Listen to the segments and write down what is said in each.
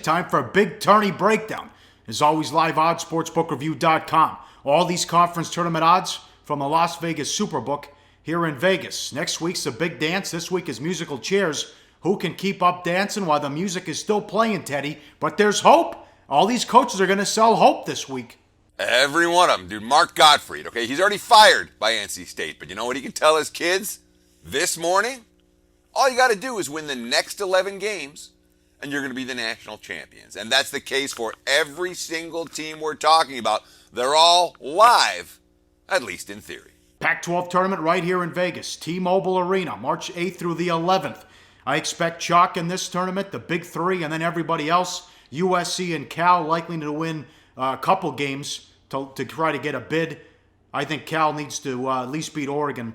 Time for a big tourney breakdown. As always, live odds, sportsbookreview.com. All these conference tournament odds from the Las Vegas Superbook here in Vegas. Next week's a big dance. This week is musical chairs. Who can keep up dancing while the music is still playing, Teddy? But there's hope. All these coaches are going to sell hope this week. Every one of them, dude. Mark Godfrey, okay? He's already fired by NC State. But you know what he can tell his kids this morning? All you got to do is win the next 11 games, and you're going to be the national champions. And that's the case for every single team we're talking about. They're all live, at least in theory. Pac12 Tournament right here in Vegas. T-Mobile Arena, March 8th through the 11th. I expect chalk in this tournament, the big three, and then everybody else. USC and Cal likely to win a couple games to try to get a bid. I think Cal needs to at least beat Oregon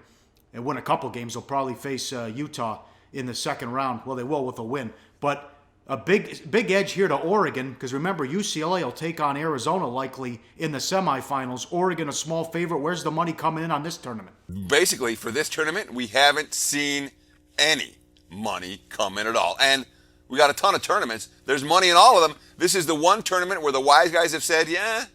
and win a couple games. They'll probably face Utah in the second round. Well, they will with a win. But a big edge here to Oregon, because remember, UCLA will take on Arizona likely in the semifinals. Oregon a small favorite. Where's the money coming in on this tournament? Basically, for this tournament, we haven't seen any money come in at all. And we got a ton of tournaments. There's money in all of them. This is the one tournament where the wise guys have said, yeah,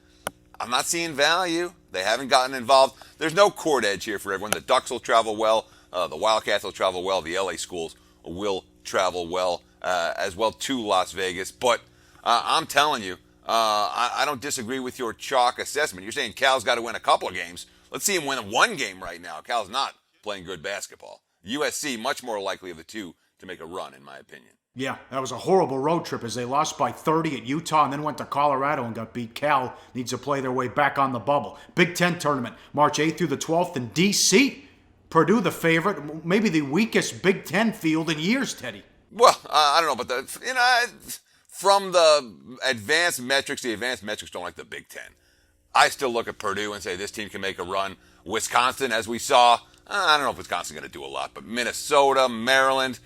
I'm not seeing value. They haven't gotten involved. There's no court edge here for everyone. The Ducks will travel well. The Wildcats will travel well. The LA schools will travel well as well to Las Vegas. But I'm telling you, I don't disagree with your chalk assessment. You're saying Cal's got to win a couple of games. Let's see him win one game right now. Cal's not playing good basketball. USC, much more likely of the two to make a run, in my opinion. Yeah, that was a horrible road trip as they lost by 30 at Utah and then went to Colorado and got beat. Cal needs to play their way back on the bubble. Big Ten Tournament, March 8th through the 12th in D.C. Purdue the favorite, maybe the weakest Big Ten field in years, Teddy. Well, I don't know, but from the advanced metrics don't like the Big Ten. I still look at Purdue and say this team can make a run. Wisconsin, as we saw, I don't know if Wisconsin's going to do a lot, but Minnesota, Maryland,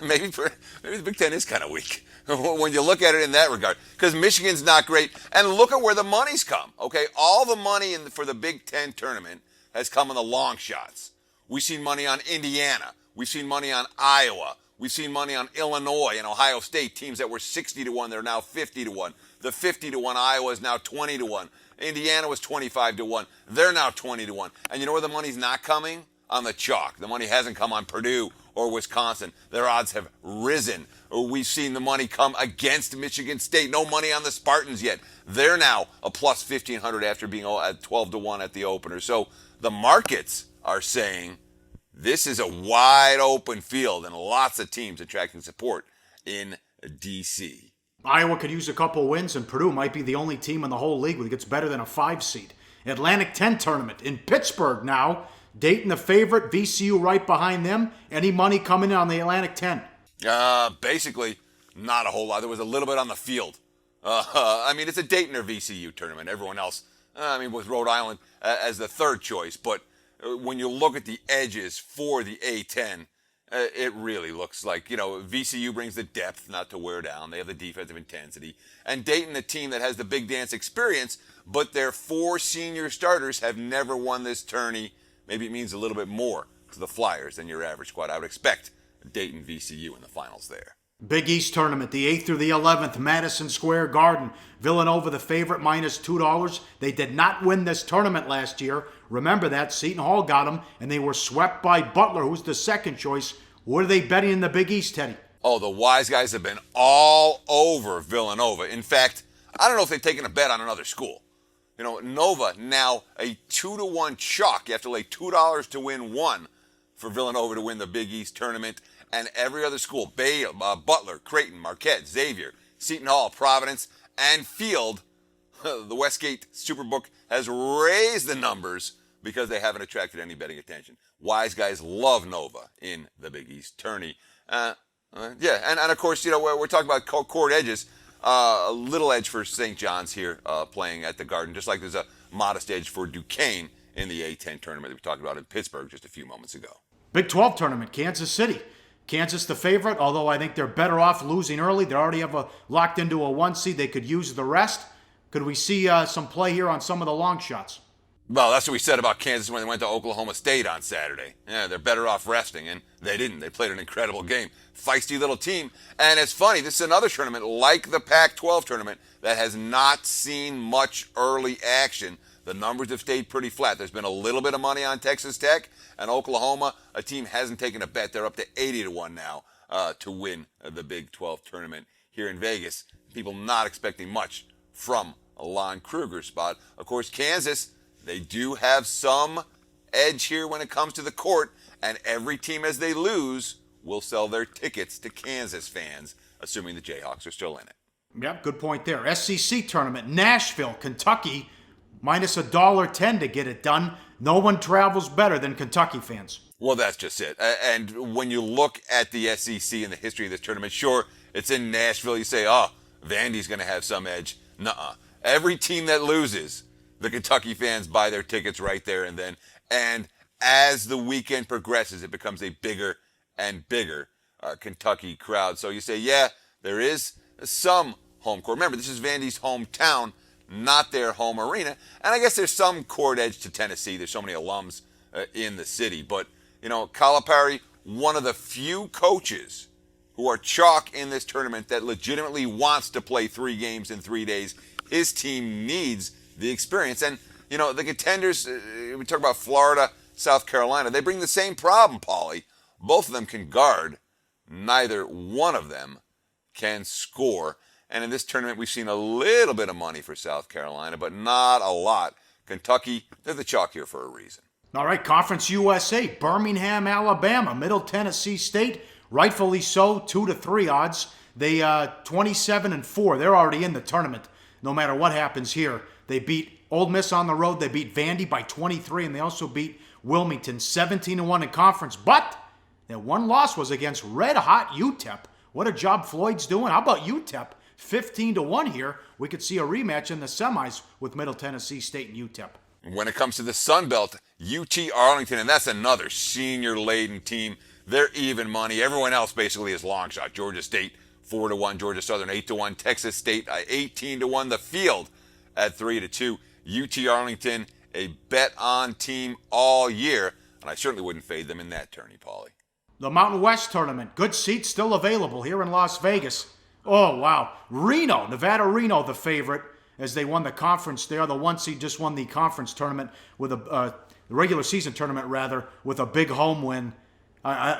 maybe the Big Ten is kind of weak when you look at it in that regard. Because Michigan's not great. And look at where the money's come, okay? All the money for the Big Ten tournament has come in the long shots. We've seen money on Indiana. We've seen money on Iowa. We've seen money on Illinois and Ohio State, teams that were 60-1. They're now 50-1. The 50-1 Iowa is now 20-1. Indiana was 25-1. They're now 20-1. And you know where the money's not coming? On the chalk. The money hasn't come on Purdue or Wisconsin. Their odds have risen. We've seen the money come against Michigan State. No money on the Spartans yet. They're now a plus 1,500 after being at 12-1 at the opener. So the markets are saying this is a wide open field and lots of teams attracting support in D.C. Iowa could use a couple wins, and Purdue might be the only team in the whole league that gets better than a 5 seed. Atlantic 10 Tournament in Pittsburgh now. Dayton the favorite, VCU right behind them. Any money coming in on the Atlantic 10? Basically, not a whole lot. There was a little bit on the field. It's a Dayton or VCU tournament. Everyone else, with Rhode Island as the third choice. But when you look at the edges for the A10, it really looks like, VCU brings the depth not to wear down. They have the defensive intensity. And Dayton, the team that has the big dance experience, but their 4 senior starters have never won this tourney. Maybe it means a little bit more to the Flyers than your average squad. I would expect Dayton VCU in the finals there. Big East Tournament, the 8th through the 11th, Madison Square Garden. Villanova the favorite, minus $2. They did not win this tournament last year. Remember that. Seton Hall got them, and they were swept by Butler, who's the second choice. What are they betting in the Big East, Teddy? Oh, the wise guys have been all over Villanova. In fact, I don't know if they've taken a bet on another school. Nova now a 2-1 chalk. You have to lay $2 to win 1 for Villanova to win the Big East Tournament. And every other school, Butler, Creighton, Marquette, Xavier, Seton Hall, Providence, and Field, the Westgate Superbook has raised the numbers because they haven't attracted any betting attention. Wise guys love Nova in the Big East tourney. And of course, we're talking about court edges. A little edge for St. John's here playing at the Garden, just like there's a modest edge for Duquesne in the A10 tournament that we talked about in Pittsburgh just a few moments ago. Big 12 tournament, Kansas City. Kansas the favorite, although I think they're better off losing early. They already have locked into a 1 seed. They could use the rest. Could we see some play here on some of the long shots? Well, that's what we said about Kansas when they went to Oklahoma State on Saturday. Yeah, they're better off resting, and they didn't. They played an incredible game. Feisty little team. And it's funny, this is another tournament like the Pac-12 tournament that has not seen much early action. The numbers have stayed pretty flat. There's been a little bit of money on Texas Tech, and Oklahoma, a team hasn't taken a bet. They're up to 80-1 now to win the Big 12 tournament here in Vegas. People not expecting much from a Lon Kruger's spot. Of course, Kansas, they do have some edge here when it comes to the court, and every team as they lose will sell their tickets to Kansas fans, assuming the Jayhawks are still in it. Yep, good point there. SEC tournament, Nashville, Kentucky, minus $1.10 to get it done. No one travels better than Kentucky fans. Well, that's just it. And when you look at the SEC and the history of this tournament, sure, it's in Nashville. You say, oh, Vandy's going to have some edge. Nuh-uh. Every team that loses, the Kentucky fans buy their tickets right there and then. And as the weekend progresses, it becomes a bigger and bigger Kentucky crowd. So you say, yeah, there is some home court. Remember, this is Vandy's hometown, not their home arena. And I guess there's some court edge to Tennessee. There's so many alums in the city. But, you know, Calipari, one of the few coaches who are chalk in this tournament that legitimately wants to play 3 games in 3 days. His team needs the experience. And, you know, the contenders, we talk about Florida, South Carolina, they bring the same problem, Paulie. Both of them can guard. Neither one of them can score. And in this tournament, we've seen a little bit of money for South Carolina, but not a lot. Kentucky, they're the chalk here for a reason. All right, Conference USA, Birmingham, Alabama, Middle Tennessee State, rightfully so, 2-3 odds. They 27-4. They're already in the tournament. No matter what happens here, they beat Ole Miss on the road. They beat Vandy by 23, and they also beat Wilmington 17-1 in conference. But that one loss was against red-hot UTEP. What a job Floyd's doing. How about UTEP? 15-1 here. We could see a rematch in the semis with Middle Tennessee State and UTEP. When it comes to the Sun Belt, UT Arlington, and that's another senior-laden team. They're even money. Everyone else basically is long shot. Georgia State 4-1, Georgia Southern 8-1, Texas State 18-1. The field at 3-2. UT Arlington, a bet-on team all year, and I certainly wouldn't fade them in that tourney, Paulie. The Mountain West Tournament, good seats still available here in Las Vegas. Oh, wow. Reno, Nevada Reno, the favorite, as they won the conference there. The 1 seed just won the conference tournament with the regular season tournament, rather, with a big home win.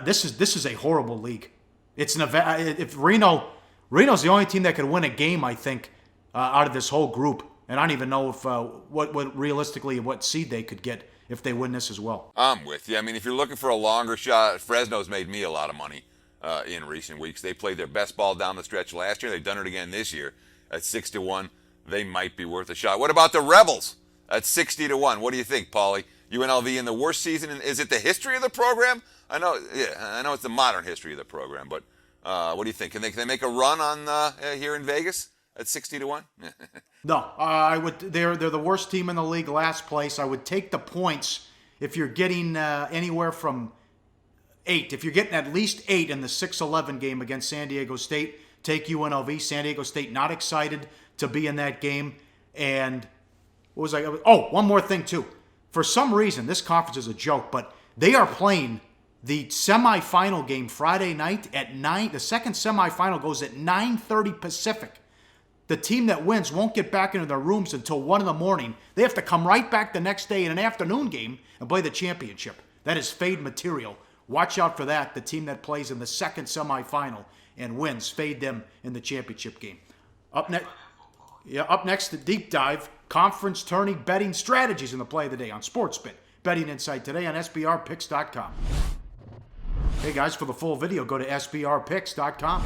This is a horrible league. It's Nevada. If Reno's the only team that could win a game, I think, out of this whole group. And I don't even know if what realistically what seed they could get if they win this as well. I'm with you. I mean, if you're looking for a longer shot, Fresno's made me a lot of money in recent weeks. They played their best ball down the stretch last year. They've done it again this year at 6-1. They might be worth a shot. What about the Rebels at 60-1? What do you think, Paulie? UNLV in the worst season. Is it the history of the program? I know it's the modern history of the program, but what do you think? Can they make a run on here in Vegas at 60-1? No, I would. They're the worst team in the league, last place. I would take the points if you're getting anywhere from 8. If you're getting at least 8 in the 6-11 game against San Diego State, take UNLV. San Diego State not excited to be in that game. And what was I? Oh, one more thing too. For some reason, this conference is a joke, but they are playing the semifinal game Friday night at 9. The second semifinal goes at 9:30 Pacific. The team that wins won't get back into their rooms until 1 in the morning. They have to come right back the next day in an afternoon game and play the championship. That is fade material. Watch out for that. The team that plays in the second semifinal and wins, fade them in the championship game. Up next, the deep dive, conference tourney betting strategies in the play of the day on Sportsbook. Betting Insight today on SBRpicks.com. Hey guys, for the full video, go to SBRpicks.com.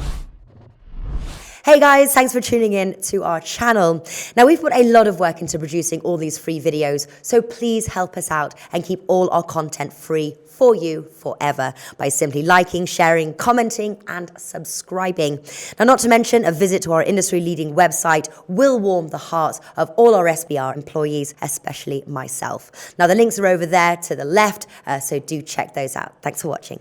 Hey guys, thanks for tuning in to our channel. Now we've put a lot of work into producing all these free videos, so please help us out and keep all our content free for you forever by simply liking, sharing, commenting, and subscribing. Now, not to mention, a visit to our industry-leading website will warm the hearts of all our SBR employees, especially myself. Now, the links are over there to the left, so do check those out. Thanks for watching.